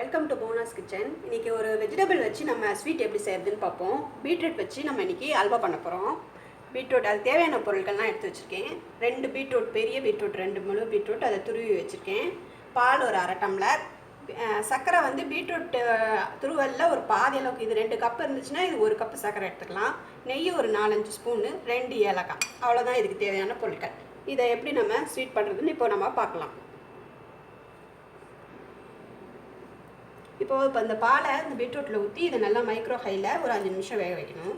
Welcome to bonus kitchen. இன்றைக்கி ஒரு vegetable வச்சு நம்ம ஸ்வீட் எப்படி செய்யறதுன்னு பார்ப்போம். பீட்ரூட் வச்சு நம்ம இன்றைக்கி அல்வா பண்ண போகிறோம். பீட்ரூட் அது தேவையான பொருட்கள்லாம் எடுத்து வச்சுருக்கேன். 2 பீட்ரூட், பெரிய பீட்ரூட் 2 முழு பீட்ரூட், அதை துருவி வச்சுருக்கேன். பால் ஒரு அரை டம்ளர், சர்க்கரை வந்து பீட்ரூட் துருவலில் ஒரு பாதி அளவுக்கு, இது 2 கப் இருந்துச்சுன்னா இது 1 கப்பு சர்க்கரை எடுத்துக்கலாம். நெய் ஒரு 4-5 ஸ்பூனு, 2 ஏலக்காய், அவ்வளோதான் இதுக்கு தேவையான பொருட்கள். இதை எப்படி நம்ம ஸ்வீட் பண்ணுறதுன்னு இப்போ நம்ம பார்க்கலாம். இப்போ இந்த பாலை இந்த பீட்ரூட்டில் ஊற்றி இதை நல்லா மைக்ரோ ஹையில் ஒரு 5 நிமிஷம் வேக வைக்கணும்.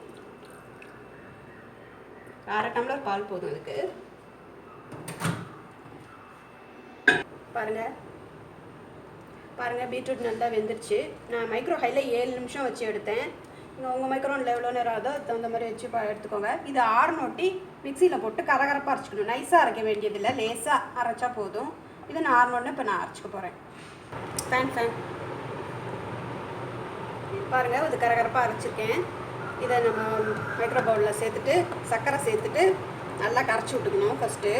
அரை டம்ளர் பால் போதும் அதுக்கு. பாருங்கள் பீட்ரூட் நல்லா வெந்துருச்சு. நான் மைக்ரோ ஹையில் 7 நிமிஷம் வச்சு எடுத்தேன். உங்கள் மைக்ரோனில் எவ்வளோ நேரம் ஆகுதோ அதுக்கு தகுந்த மாதிரி வச்சு எடுத்துக்கோங்க. இது ஆறுனொட்டி மிக்சியில் போட்டு கரகரப்பாக அரைச்சிக்கணும். நைஸாக அரைக்க வேண்டியதில்லை, லேசாக அரைச்சா போதும். இதை நான் ஆறுனோடனே இப்போ நான் அரைச்சிக்க போகிறேன். ஃபேன் பாருங்கள், இது கரகரப்பாக அரைச்சிருக்கேன். இதை நம்ம மைக்ரோ பவுலில் சேர்த்துட்டு சர்க்கரை சேர்த்துட்டு நல்லா கரைச்சி விட்டுக்கணும். ஃபஸ்ட்டு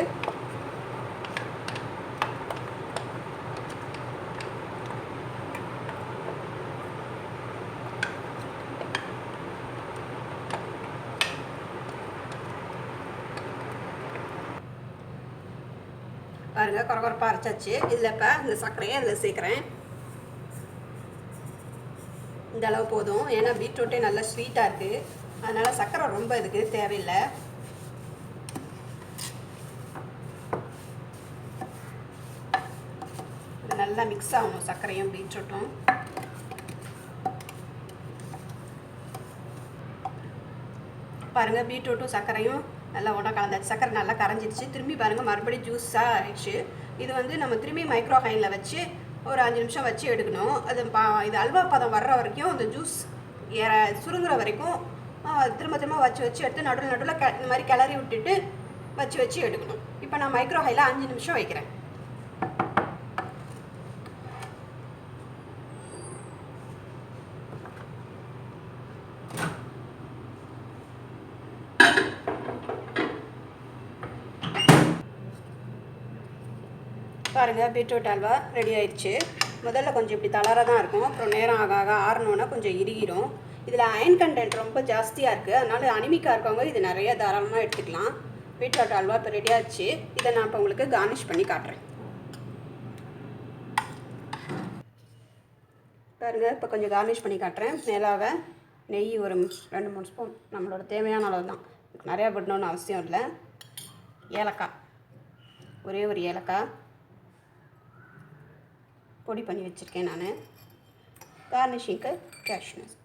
பாருங்கள் கரகரப்பாக அரைச்சாச்சு. இதில் இப்போ இந்த சர்க்கரையை அதில் சேர்க்குறேன். இந்த அளவு போதும், ஏன்னா பீட்ரூட்டே நல்லா ஸ்வீட்டாக இருக்குது, அதனால் சர்க்கரை ரொம்ப இதுக்கு தேவையில்லை. இது நல்லா மிக்ஸ் ஆகணும் சர்க்கரையும் பீட்ரூட்டும். பாருங்கள் பீட்ரூட்டும் சர்க்கரையும் நல்லா ஒன்றா கலந்தாச்சு. சர்க்கரை நல்லா கரைஞ்சிடுச்சு. திரும்பி பாருங்கள் மறுபடியும் ஜூஸாக ஆயிடுச்சு. இது வந்து நம்ம திரும்பி மைக்ரோ ஹைனில் வச்சு ஒரு 5 நிமிஷம் வச்சு எடுக்கணும். அது இது அல்வா பதம் வர்ற வரைக்கும், அந்த ஜூஸ் சுருங்குற வரைக்கும் திரும்ப திரும்ப வச்சு எடுத்து நடுவில் இந்த மாதிரி கிளறி விட்டுட்டு வச்சு எடுக்கணும். இப்போ நான் மைக்ரோ ஹையில் 5 நிமிஷம் வைக்கிறேன். பாருங்கள் பீட்ரூட் அல்வா ரெடி ஆயிடுச்சு. முதல்ல கொஞ்சம் இப்படி தளராக தான் இருக்கும், அப்புறம் நேரம் ஆக ஆறணுன்னா கொஞ்சம் இறுகிடும். இதில் அயன் கண்டென்ட் ரொம்ப ஜாஸ்தியாக இருக்குது, அதனால் அனிமிக்காக இருக்கவங்க இது நிறைய தாராளமாக எடுத்துக்கலாம். பீட்ரூட் அல்வா இப்போ ரெடி ஆச்சு. இதை நான் இப்போ உங்களுக்கு கார்னிஷ் பண்ணி காட்டுறேன். பாருங்கள் இப்போ கொஞ்சம் கார்னிஷ் பண்ணி காட்டுறேன். மேலாக நெய் ஒரு 2-3 ஸ்பூன், நம்மளோட தேவையான அளவு தான், நிறையா போடணுன்னு அவசியம் இல்லை. ஏலக்காய், ஒரே ஒரு ஏலக்காய் பொடி பண்ணி வச்சுருக்கேன் நான். கார்னிஷிங்க்கு கேஷ்யூ நட்ஸ்.